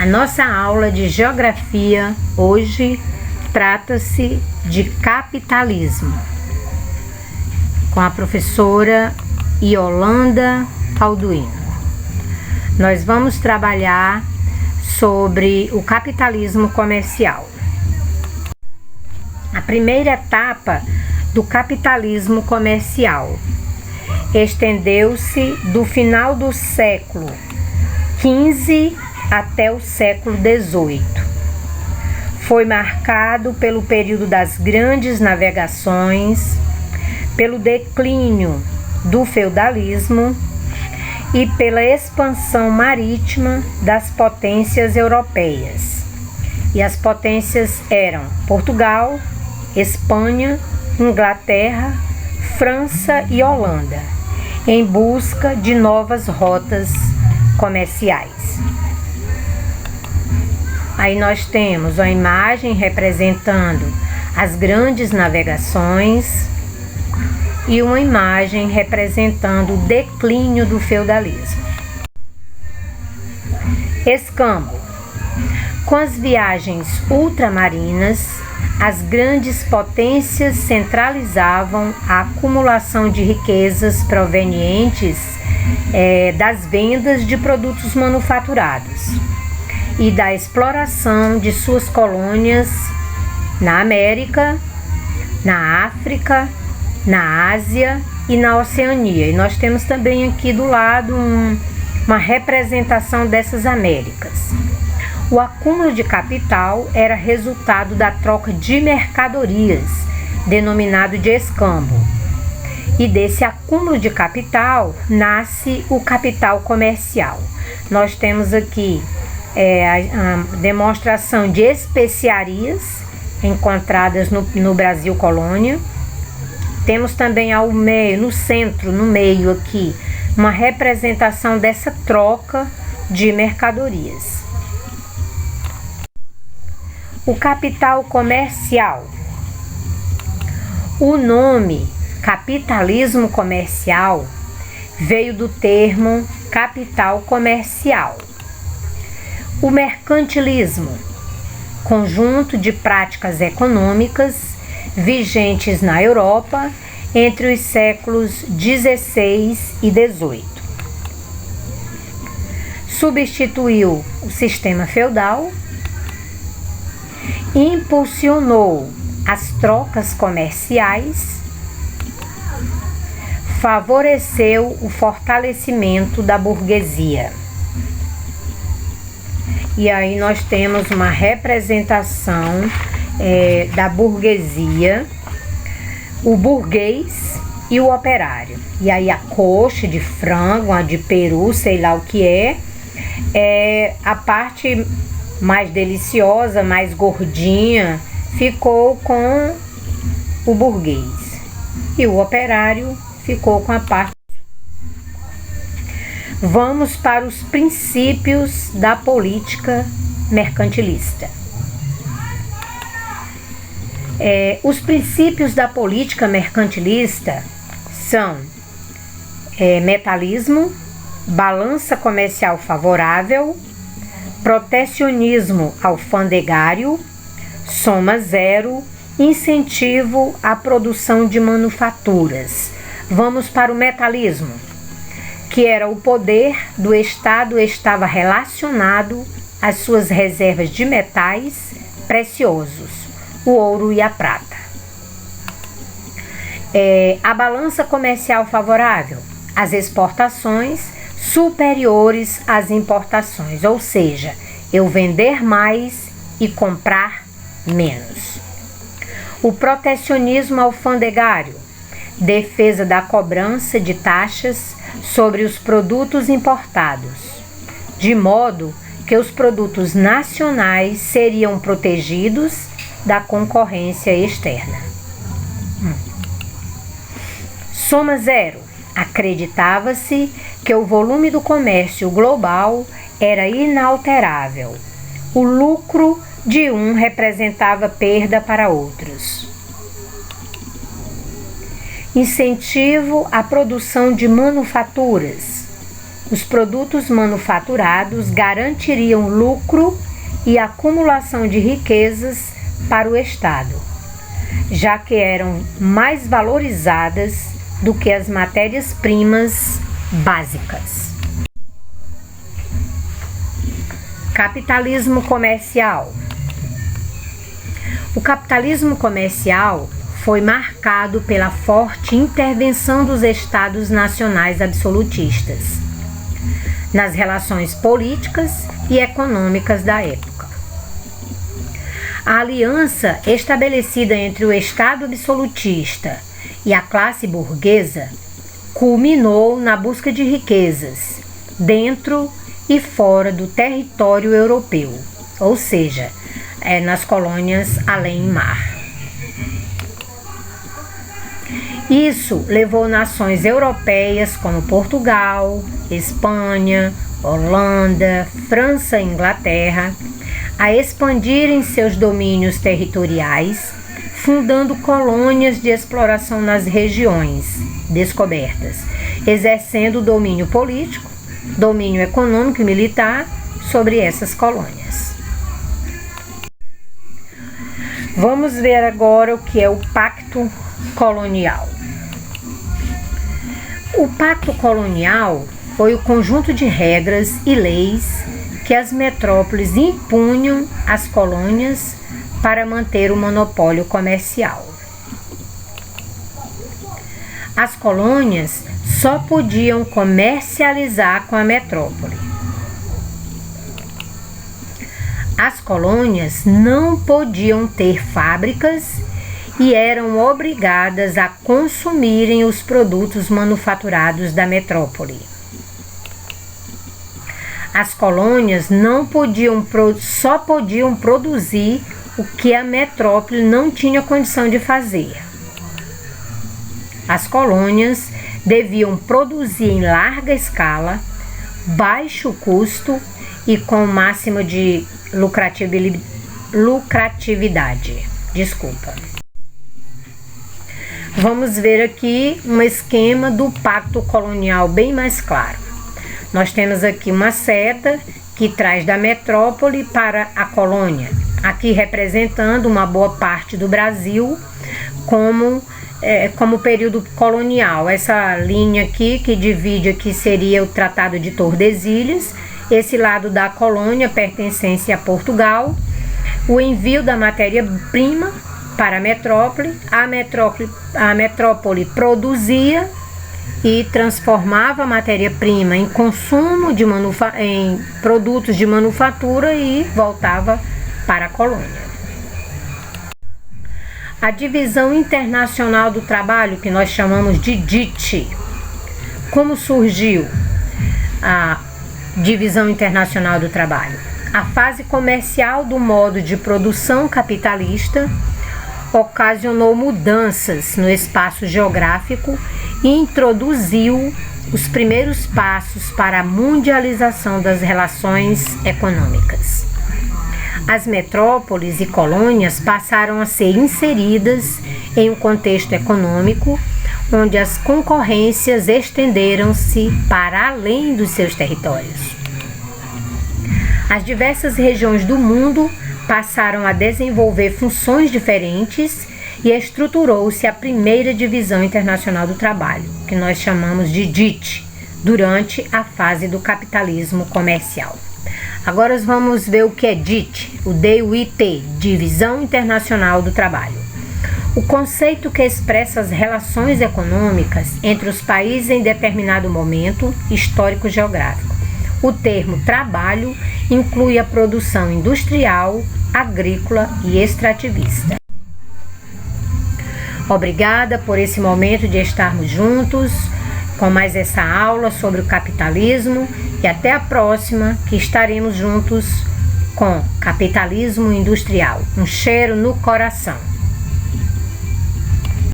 A nossa aula de geografia hoje trata-se de capitalismo, com a professora Yolanda Balduino. Nós vamos trabalhar sobre o capitalismo comercial. A primeira etapa do capitalismo comercial estendeu-se do final do século XV até o século XVIII. Foi marcado pelo período das grandes navegações, pelo declínio do feudalismo e pela expansão marítima das potências europeias. E as potências eram Portugal, Espanha, Inglaterra, França e Holanda, em busca de novas rotas comerciais. Aí nós temos a imagem representando as grandes navegações e uma imagem representando o declínio do feudalismo. Escambo. Com as viagens ultramarinas, as grandes potências centralizavam a acumulação de riquezas provenientes das vendas de produtos manufaturados e da exploração de suas colônias na América, na África, na Ásia e na Oceania. E nós temos também aqui do lado uma representação dessas Américas. O acúmulo de capital era resultado da troca de mercadorias, denominado de escambo. E desse acúmulo de capital nasce o capital comercial. Nós temos aqui a demonstração de especiarias encontradas no Brasil colônia. Temos também ao meio, no meio aqui, uma representação dessa troca de mercadorias. O capital comercial. O nome capitalismo comercial veio do termo capital comercial. O mercantilismo, conjunto de práticas econômicas vigentes na Europa entre os séculos XVI e XVIII. Substituiu o sistema feudal, impulsionou as trocas comerciais, favoreceu o fortalecimento da burguesia. E aí nós temos uma representação da burguesia, o burguês e o operário. E aí a coxa de frango, a de peru, sei lá o que é a parte mais deliciosa, mais gordinha, ficou com o burguês. E o operário ficou com a parte. Vamos para os princípios da política mercantilista. Os princípios da política mercantilista são metalismo, balança comercial favorável, protecionismo alfandegário, soma zero, incentivo à produção de manufaturas. Vamos para o metalismo, que era o poder do Estado estava relacionado às suas reservas de metais preciosos, o ouro e a prata. A balança comercial favorável, as exportações superiores às importações, ou seja, eu vender mais e comprar menos. O protecionismo alfandegário, defesa da cobrança de taxas sobre os produtos importados, de modo que os produtos nacionais seriam protegidos da concorrência externa. Soma zero. Acreditava-se que o volume do comércio global era inalterável. O lucro de um representava perda para outros. Incentivo à produção de manufaturas. Os produtos manufaturados garantiriam lucro e acumulação de riquezas para o Estado, já que eram mais valorizadas do que as matérias-primas básicas. Capitalismo comercial. O capitalismo comercial foi marcado pela forte intervenção dos estados nacionais absolutistas nas relações políticas e econômicas da época. A aliança estabelecida entre o Estado absolutista e a classe burguesa culminou na busca de riquezas dentro e fora do território europeu, ou seja, nas colônias além-mar. Isso levou nações europeias como Portugal, Espanha, Holanda, França e Inglaterra a expandirem seus domínios territoriais, fundando colônias de exploração nas regiões descobertas, exercendo domínio político, domínio econômico e militar sobre essas colônias. Vamos ver agora o que é o Pacto Colonial. O Pacto Colonial foi o conjunto de regras e leis que as metrópoles impunham às colônias para manter o monopólio comercial. As colônias só podiam comercializar com a metrópole. As colônias não podiam ter fábricas e eram obrigadas a consumirem os produtos manufaturados da metrópole. As colônias só podiam produzir o que a metrópole não tinha condição de fazer. As colônias deviam produzir em larga escala, baixo custo e com o máximo de lucratividade. Vamos ver aqui um esquema do Pacto Colonial bem mais claro. Nós temos aqui uma seta que traz da metrópole para a colônia, aqui representando uma boa parte do Brasil como período colonial. Essa linha aqui que divide aqui seria o Tratado de Tordesilhas, esse lado da colônia pertencente a Portugal, o envio da matéria-prima para a metrópole produzia e transformava a matéria-prima em consumo em produtos de manufatura e voltava para a colônia. A Divisão Internacional do Trabalho, que nós chamamos de DIT. Como surgiu a Divisão Internacional do Trabalho? A fase comercial do modo de produção capitalista ocasionou mudanças no espaço geográfico e introduziu os primeiros passos para a mundialização das relações econômicas. As metrópoles e colônias passaram a ser inseridas em um contexto econômico onde as concorrências estenderam-se para além dos seus territórios. As diversas regiões do mundo passaram a desenvolver funções diferentes e estruturou-se a primeira Divisão Internacional do Trabalho, que nós chamamos de DIT, durante a fase do capitalismo comercial. Agora vamos ver o que é DIT, o DIT, Divisão Internacional do Trabalho. O conceito que expressa as relações econômicas entre os países em determinado momento histórico-geográfico. O termo trabalho inclui a produção industrial, agrícola e extrativista. Obrigada por esse momento de estarmos juntos com mais essa aula sobre o capitalismo e até a próxima, que estaremos juntos com capitalismo industrial. Um cheiro no coração.